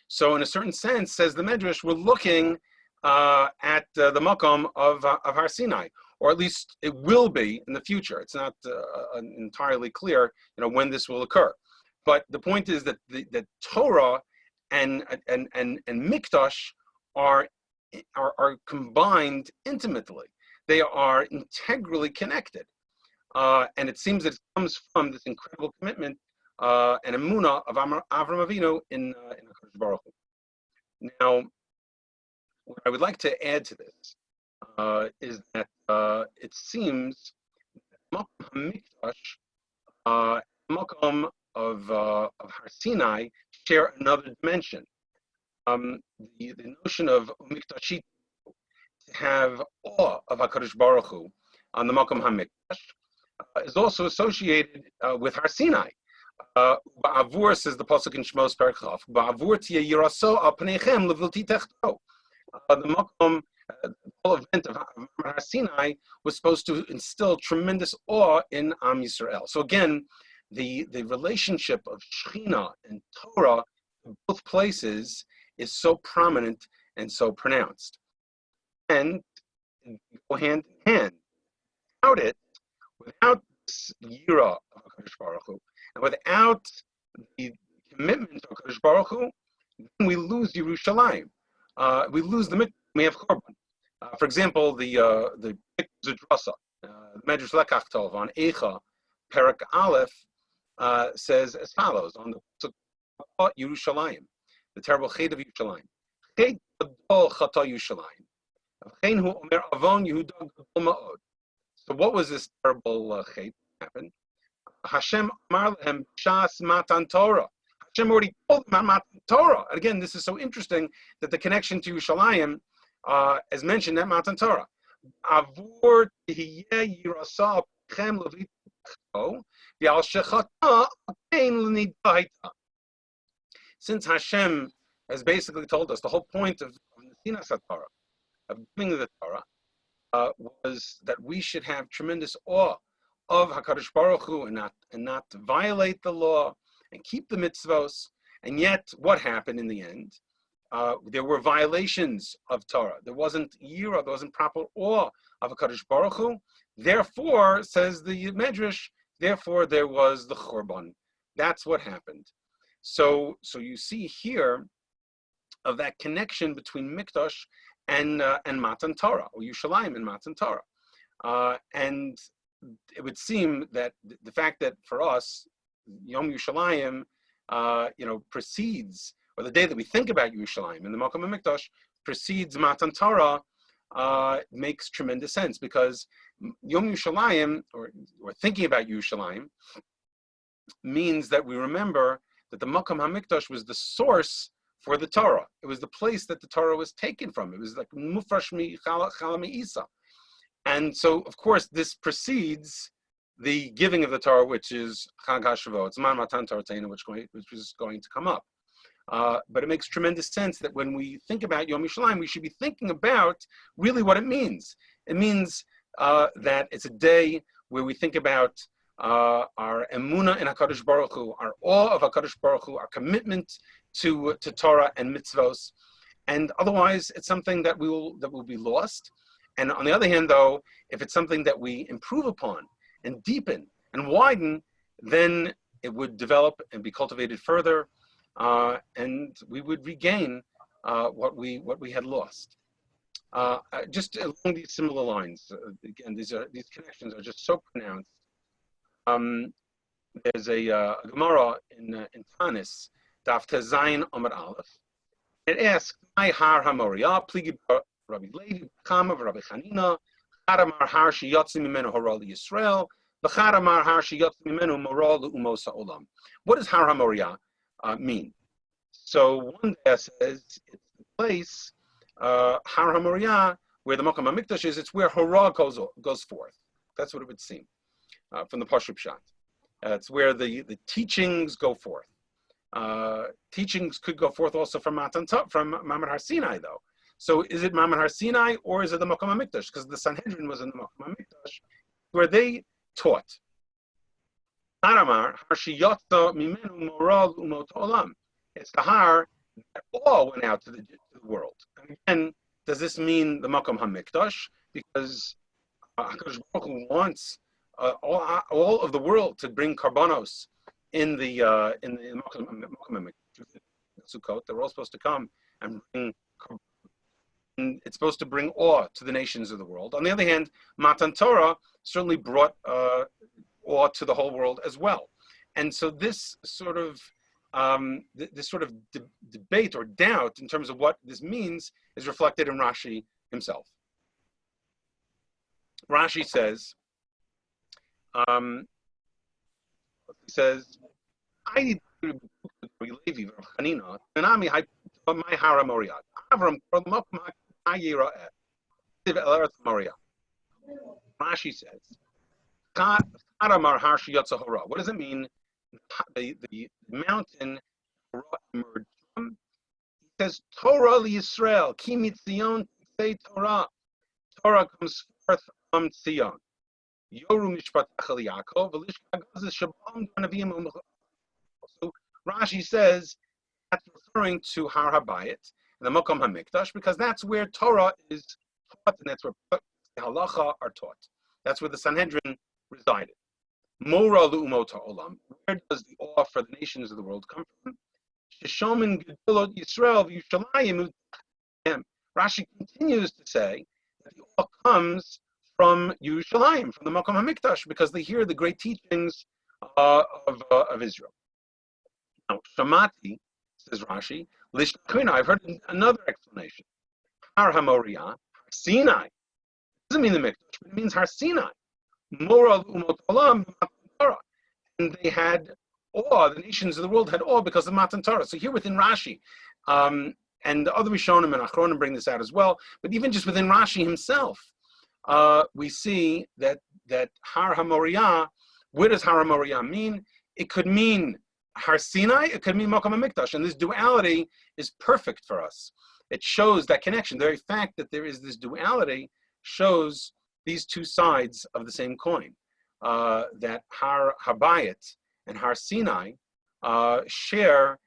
So in a certain sense, says the Medrash, we're looking at the makom of Har Sinai, or at least it will be in the future. It's not entirely clear, when this will occur. But the point is that the Torah and Mikdash are combined intimately. They are integrally connected, and it seems that it comes from this incredible commitment and emunah of Avram Avinu in HaKadosh Baruch Hu. Now, what I would like to add to this is that it seems that Mikdash, Makom of Har Sinai share another dimension. The notion of Mikdashit, to have awe of HaKadosh Baruch Hu on the Makom HaMikdash, is also associated with Har Sinai. Ba'avur, says the pasuk in Shmos Perek Chaf, Ba'avur tiye yiraso al pneichem levilti techto. The Makom, the whole event of Har Sinai was supposed to instill tremendous awe in Am Yisrael. So again, the relationship of Shechina and Torah in both places is so prominent and so pronounced. And go hand in hand. Without this yira of HaKadosh Baruch Hu, and without the commitment of HaKadosh Baruch Hu, then we lose Yerushalayim. We lose the mitzvah. We have korban. For example, the Zudrasa, Medrash Lekach Tov on Eicha, Perek Aleph, says as follows on the Yerushalayim, the terrible Chet of Yerushalayim. Chet gadol chata Yerushalayim. V'chein hu omer avon Yehuda gadol ma'od. So what was this terrible chet that happened? Hashem amar lehem shas matan Torah. Hashem already told them about matan Torah. And again, this is so interesting that the connection to Yerushalayim is mentioned at matan Torah. Avur tihiyeh yirasa chem levitcho v'al shechata akein l'nidaita. Since Hashem has basically told us the whole point of Nesinas HaTorah, of giving the Torah, was that we should have tremendous awe of HaKadosh Baruch Hu and not violate the law and keep the mitzvos. And yet, what happened in the end? There were violations of Torah. There wasn't yira, there wasn't proper awe of HaKadosh Baruch Hu. Therefore, says the Medrash, therefore there was the Churban. That's what happened. So you see here of that connection between Mikdash and Matan Torah, or Yerushalayim and Matan Torah. And it would seem that the fact that for us, Yom Yerushalayim, precedes, or the day that we think about Yerushalayim in the Makom HaMikdash precedes Matan Torah, makes tremendous sense, because Yom Yerushalayim, or thinking about Yerushalayim, means that we remember that the Makom HaMikdash was the source for the Torah. It was the place that the Torah was taken from. It was like Mufrash mi Chala mi Isa. And so, of course, this precedes the giving of the Torah, which is Chag HaShavuot, it's Man Matan Torah Teinu, which is going to come up. But it makes tremendous sense that when we think about Yom Yerushalayim, we should be thinking about really what it means. It means that it's a day where we think about our emunah in HaKadosh Baruch Hu, our awe of HaKadosh Baruch Hu, our commitment to Torah and mitzvos. And otherwise, it's something that will be lost. And on the other hand, though, if it's something that we improve upon and deepen and widen, then it would develop and be cultivated further, and we would regain what we had lost. Just along these similar lines, again, these connections are just so pronounced. There's a Gemara in Tanis, Daf Tezayin Amar Aleph. It asks, "My Har HaMoriah, Pligi Rabbi Levi, Chama Rabbi Chanina, Charamar Har Sheyatzi Mimenu Hara Yisrael, V'Charamar Har Sheyatzi Mimenu Mora L'Umos HaOlam." What does Har HaMoriah mean? So one guy says it's the place, Har HaMoriah, where the Makom HaMikdash is. It's where Hara goes forth. That's what it would seem from the Pashup Pshat. It's where the teachings go forth. Teachings could go forth also from Mamad Har Sinai, though. So is it Mamad Har Sinai or is it the Makom HaMikdash? Because the Sanhedrin was in the Makom HaMikdash, where they taught. Haramar Har Sheyatza Mimenu Moral Umot Olam. It's the Har that all went out to the world. And again, does this mean the Makom HaMikdash? Because HaKadosh Baruch Hu wants all of the world to bring karbanos in the Makom HaMikdash. Sukkot, they're all supposed to come and bring. And it's supposed to bring awe to the nations of the world. On the other hand, Matan Torah certainly brought awe to the whole world as well. And so this sort of debate or doubt in terms of what this means is reflected in Rashi himself. Rashi says, "I Rashi says, what does it mean? The mountain emerged from? He says, Torah Yisrael, Ki Mitzion say Torah. Torah comes forth from Tzion. Yoru Mishpat Yaakov, Velishka Gazes Shabam Ganavim. So Rashi says that's referring to Har HaBayit, the Makom HaMikdash, because that's where Torah is taught, and that's where the halacha are taught. That's where the Sanhedrin resided. Mora Lu'umot HaOlam. Where does the awe for the nations of the world come from? Sheshomin Gedolot Yisrael Yerushalayim. Rashi continues to say that the awe comes from Yerushalayim, from the Makom HaMikdash, because they hear the great teachings of Israel. Now, Shamati, says Rashi, Lishchina, I've heard another explanation. Har HaMoriah, Sinai. It doesn't mean the Mikdash, but it means Har Sinai. Moral Umot Olam, Torah. And they had awe, the nations of the world had awe because of Matan Torah. So here within Rashi, and the other Rishonim and Achronim bring this out as well, but even just within Rashi himself, we see that Har HaMoriah, where does Har HaMoriah mean? It could mean Har Sinai, it could mean Mokom HaMikdash, and this duality is perfect for us. It shows that connection. The very fact that there is this duality shows these two sides of the same coin, that Har Habayit and Har Sinai share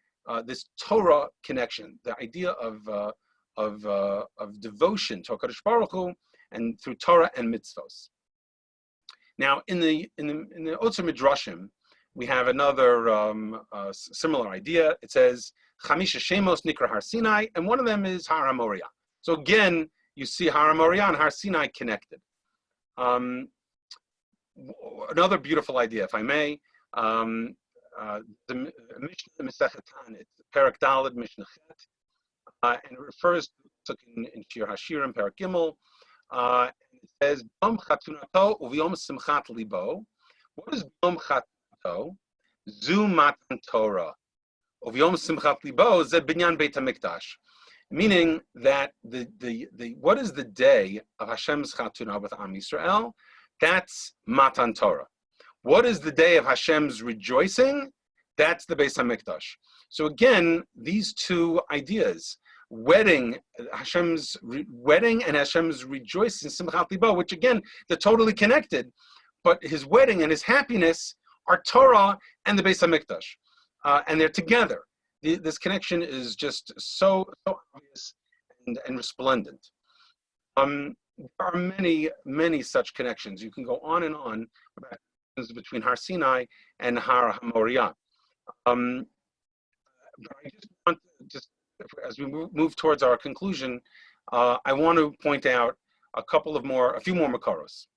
this Torah connection, the idea of devotion to HaKadosh Baruch Hu, and through Torah and mitzvos. Now, in the Otzer Midrashim, we have another similar idea. It says Chamisha Shemos Nikra Har Sinai, and one of them is Har HaMoriah. So again, you see Har HaMoriah and Har Sinai connected. Another beautiful idea, if I may, the Mishnah Masechet Tanit, Perak Daled Mishnah Chet, and it refers to in Shiur HaShirim Perak Gimel. And it says B'yom Chatunato uV'yom Simchat Libo. What is B'yom Chatunato? Zu Matan Torah. Uvyom Simchat Libo Ze Binyan Beit HaMikdash. Meaning that the what is the day of Hashem's Chatunah with Am Yisrael? That's Matan Torah. What is the day of Hashem's rejoicing? That's the Beis HaMikdash. So again, these two ideas, Hashem's wedding and Hashem's rejoicing, Simchat Libo, which again, they're totally connected, but his wedding and his happiness are Torah and the Beis HaMikdash. And they're together. This connection is just so obvious and resplendent. There are many such connections. You can go on and on about between Har Sinai and Har HaMoriah. But I just want to, as we move towards our conclusion, I want to point out a few more Makaros.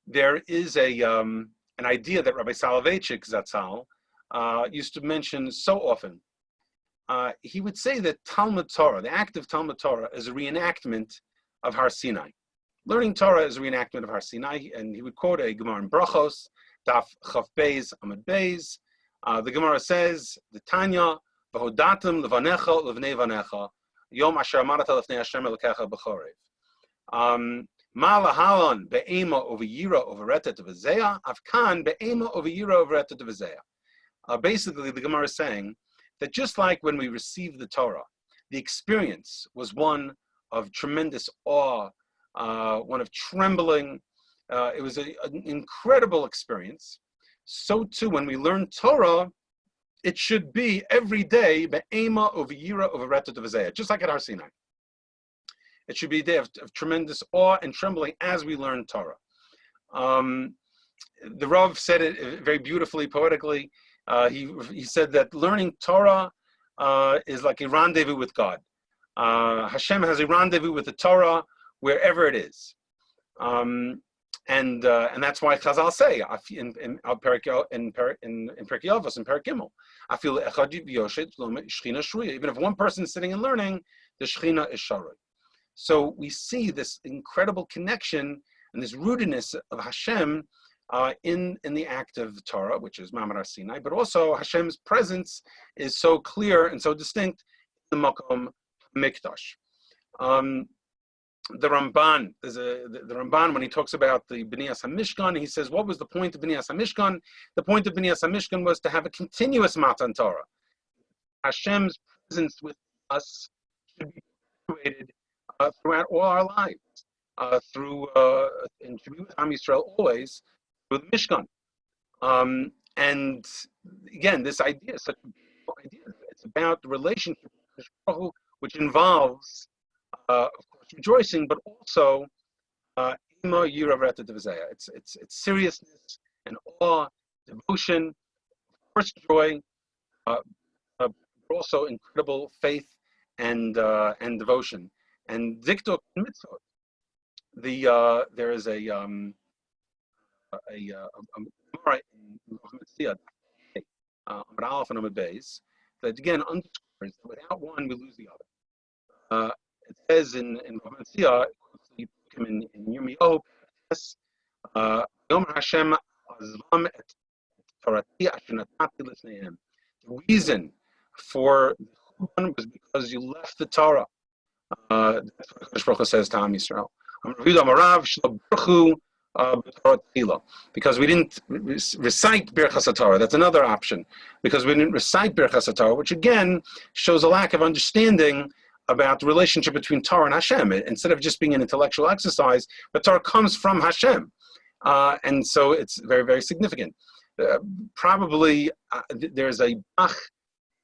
There is an idea that Rabbi Soloveitchik Zatzal used to mention so often. He would say that Talmud Torah, the act of Talmud Torah, is a reenactment of Har Sinai. Learning Torah is a reenactment of Har Sinai, and he would quote a Gemara in Brachos, Daf Chaf Beis Amud Beis. The Gemara says, "The Tanya v'hodatim levanecha levnei vanecha yom asher amarata lefnei Hashem elokecha b'chorev." Ma lahalon be'ema oviyira overetet v'zeya avkan be'ema oviyira overetet v'zeya. Basically, the Gemara is saying that just like when we received the Torah, the experience was one of tremendous awe, one of trembling. It was an incredible experience. So too, when we learn Torah, it should be every day be'ema oviyira overetet v'zeya, just like at Har Sinai. It should be a day of tremendous awe and trembling as we learn Torah. The Rav said it very beautifully, poetically. He said that learning Torah is like a rendezvous with God. Hashem has a rendezvous with the Torah wherever it is. And that's why Chazal say in Perek Avos and Perek Gimel, even if one person is sitting and learning, the Shechina is Sharoi. So we see this incredible connection and this rootedness of Hashem in the act of Torah, which is Ma'amad Har Sinai, but also Hashem's presence is so clear and so distinct in the Makom Mikdash. The Ramban, the Ramban, when he talks about the B'niyas HaMishkan, he says, what was the point of B'niyas HaMishkan? The point of B'niyas HaMishkan was to have a continuous Matan Torah. Hashem's presence with us should be perpetuated throughout all our lives, and should be with Am Yisrael always, through the Mishkan. And again, this idea is such a beautiful idea. It's about the relationship with Hashem, which involves, of course, rejoicing, but also it's seriousness and awe, devotion, of course, joy, but also incredible faith and devotion. And Diktuk and Mitzvot. There is a Gemara in Amud Aleph and Amud Beis that again underscores Without one, we lose the other. It says in Rav in Yirmiyahu, Yom Hashem azvam et torati asher natati l'fneihem. The reason for the Churban was because you left the Torah. That's what HaKadosh Baruch Hu says to Am Yisrael. Because we didn't recite Birchas HaTorah. That's another option. Because we didn't recite Birchas HaTorah, which again shows a lack of understanding about the relationship between Torah and Hashem. Instead of just being an intellectual exercise, the Torah comes from Hashem. And so it's very, very significant. Probably there's a Bach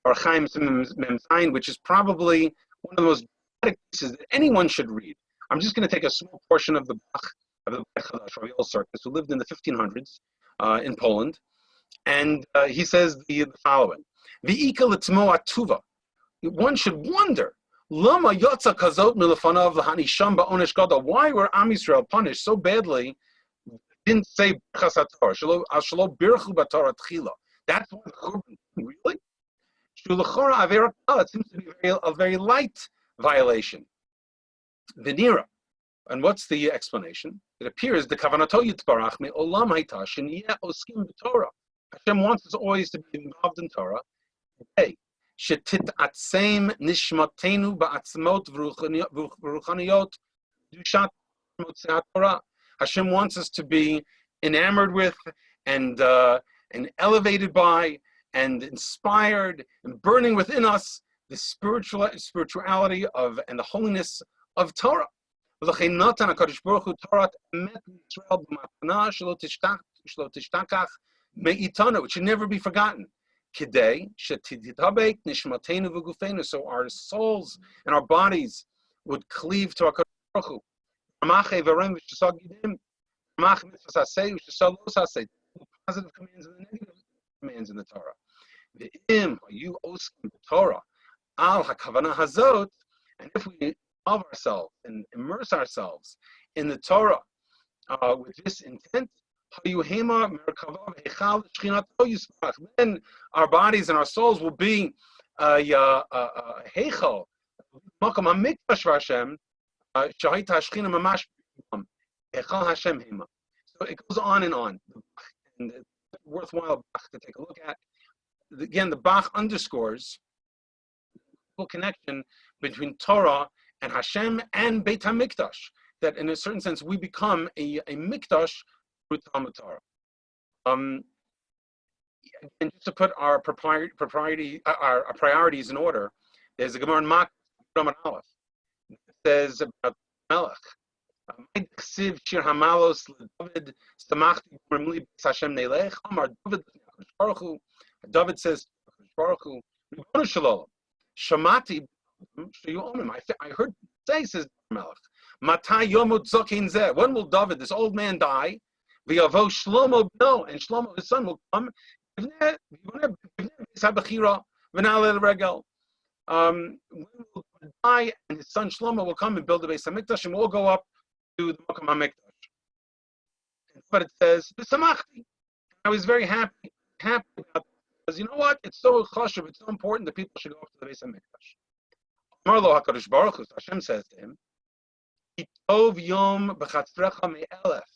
or Chaim Mem Zayin, which is probably one of the most dramatic pieces that anyone should read. I'm just going to take a small portion of the Bach, of the Rav Doniel Schreiber, who lived in the 1500s in Poland. And he says the following: V'ika l'tmo atuva. One should wonder, Lama yotza kazot milafanav l'hanisham ba'onesh gadol. Why were Am Yisrael punished so badly? Didn't say Birchas HaTorah. Shelo birchu b'Torah tchila. That's what the Churban, really? Shulachora avera kala. It seems to be a very light violation. Venira. And what's the explanation? It appears the Kavanato Yitbarach me olam hayta sheniyeh oskim b'Torah. Hashem wants us always to be involved in Torah. Hey, shetit atzem nishmatenu ba'atzmot v'ruchaniyot dushat motzei Torah. Hashem wants us to be enamored with and elevated by and inspired and burning within us the spirituality of and the holiness of Torah. It should never be forgotten. So our souls and our bodies would cleave to HaKadosh Baruch Hu. Positive commands and the negative commands in the Torah. And if we involve ourselves and immerse ourselves in the Torah with this intent, then our bodies and our souls will be heichal, makam hamikdash v'Hashem, shahita hashchina mamash heichal Hashem hema. So it goes on, and it's worthwhile to take a look at. Again, the Bach underscores the connection between Torah and Hashem and Beit HaMikdash, that in a certain sense we become a Mikdash through Talmud Torah. And just to put our priorities in order, there's a Gemara in Mak Raman Aleph that says about Melech. Shir Hamalos David Samachti B'Mli Hashem Neilech Amar David Baruch Hu. David says Baruch Hu Ribono Shalom Shamati Sheyomim. I heard say, says Melech, Matai Yomot Zokin Zeh. When will David, this old man, die? V'yavo Shlomo Bno, and Shlomo his son will come. When will die, and his son Shlomo will come and build the Beis Hamikdash, and we'll all go up to the Makam HaMikdash. But it says, B'samachti. I was very happy about it, because you know what? It's so chashuv, it's so important that people should go up to the Beis Hamikdash. Amar lo HaKadosh Baruch Hu, Hashem says to him, Tov yom b'chatzrecha me'elef.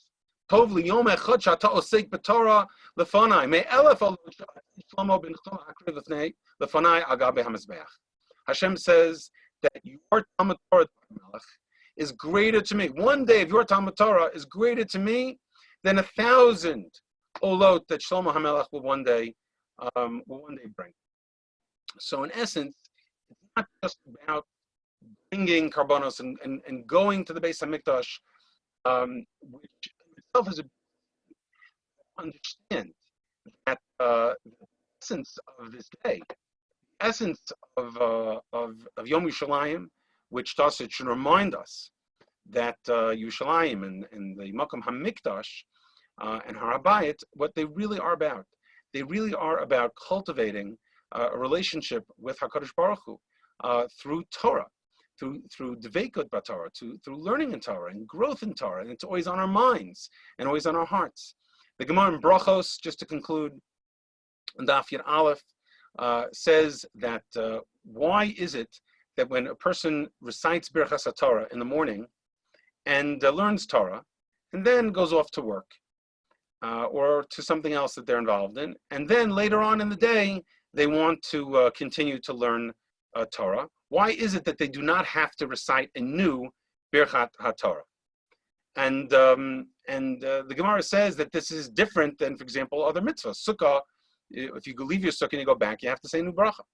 Tov liyom echad shata osek b'Torah lefanai. Me'elef ol Shlomo ben Choma akriv lefanai agabe hamizbeach. Hashem says that your Talmud Torah Melech is greater to me. One day of your Talmud Torah is greater to me than 1,000 olot that Shlomo HaMelech will one day bring. So in essence, it's not just about bringing karbanos and going to the Beis Hamikdash, which itself is understand that the essence of this day, the essence of Yom Yerushalayim, which thus it should remind us that Yerushalayim and the Makam HaMikdash and Harabayit, what they really are about. They really are about cultivating a relationship with HaKadosh Baruch Hu through Torah, through Dveikot B'Torah, through learning in Torah and growth in Torah, and it's always on our minds and always on our hearts. The Gemara in Brachos, just to conclude, Daf Yud Aleph, says that why is it that when a person recites Birchas HaTorah in the morning and learns Torah, and then goes off to work or to something else that they're involved in, and then later on in the day, they want to continue to learn Torah, why is it that they do not have to recite a new Birchat HaTorah? And the Gemara says that this is different than, for example, other mitzvahs. Sukkah, if you leave your sukkah and you go back, you have to say new bracha.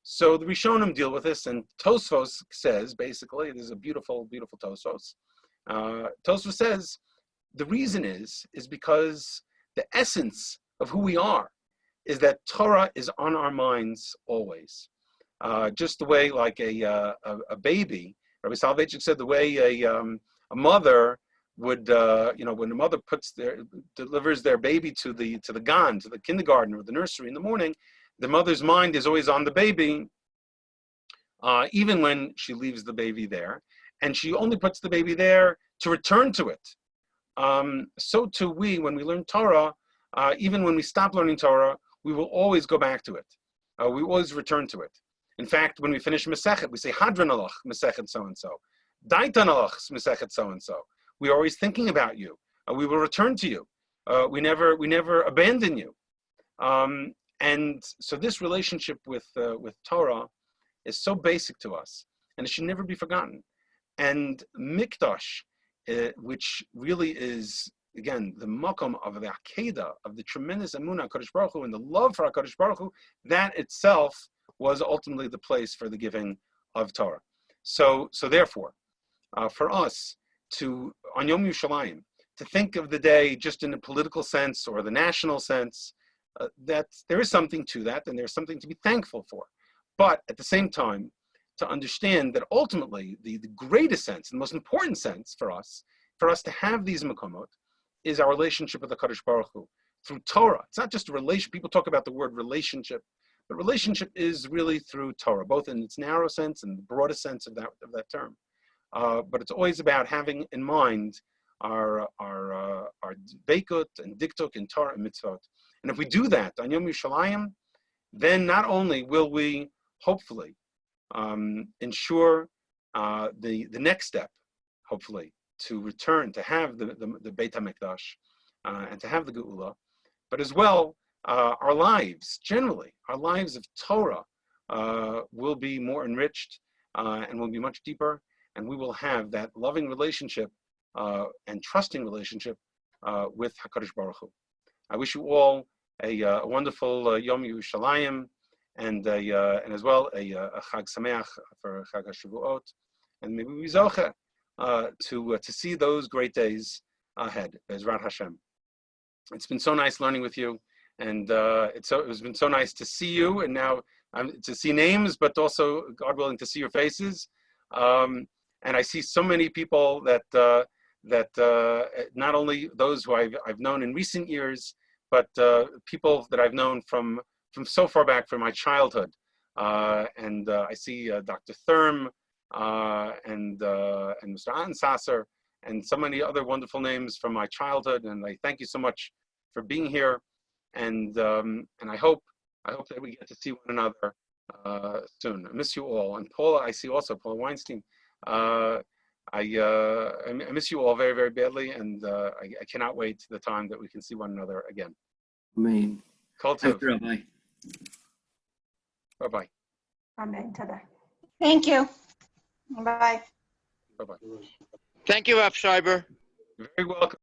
So the Rishonim deal with this, and Tosfos says, basically, this is a beautiful, beautiful Tosfos. Tosfos says, the reason is because the essence of who we are is that Torah is on our minds always. Just the way, like a baby, Rabbi Soloveitchik said, the way a mother would, when a mother delivers their baby to the gan, to the kindergarten or the nursery in the morning, the mother's mind is always on the baby, even when she leaves the baby there, and she only puts the baby there to return to it. So too we, when we learn Torah, even when we stop learning Torah, we will always go back to it. We always return to it. In fact, when we finish Masechet, we say Hadran Alach Masechet so and so, Daitan Alach Masechet so and so. We are always thinking about you. We will return to you. We never abandon you. And so this relationship with Torah is so basic to us, and it should never be forgotten. And Mikdash, which really is, again, the makom of the Akedah, of the tremendous emunah HaKadosh Baruch Hu and the love for HaKadosh Baruch Hu, that itself was ultimately the place for the giving of Torah. So therefore, for us on Yom Yerushalayim, to think of the day just in the political sense or the national sense, that there is something to that, and there's something to be thankful for. But at the same time, to understand that ultimately the greatest sense, the most important sense for us to have these makomot, is our relationship with the Kadosh Baruch Hu through Torah. It's not just a relation. People talk about the word relationship, but relationship is really through Torah, both in its narrow sense and the broader sense of that term. But it's always about having in mind our beikut and diktuk and Torah and mitzvot. And if we do that on Yom Yerushalayim, then not only will we hopefully ensure the next step, hopefully, to return to have the Beit HaMikdash and to have the Geula, but as well our lives generally, our lives of Torah will be more enriched and will be much deeper, and we will have that loving relationship and trusting relationship with HaKadosh Baruch Hu. I wish you all a wonderful Yom Yerushalayim, and as well a Chag Sameach for Chag HaShavuot, and maybe we zoche to see those great days ahead. Bezrat Hashem. It's been so nice learning with you, and it's been so nice to see you, and now to see names, but also, God willing, to see your faces. And I see so many people that not only those who I've known in recent years, but people that I've known from so far back, from my childhood. And I see Dr. Thurm and Mr. Antensasser and so many other wonderful names from my childhood. And I thank you so much for being here. And I hope that we get to see one another soon. I miss you all. And Paula, I see also Paula Weinstein. I miss you all very, very badly, and I cannot wait to the time that we can see one another again. Amen. Kol tov. Bye-bye. Amen. Thank you. Bye. Bye-bye. Thank you, Rav Schreiber. You're very welcome.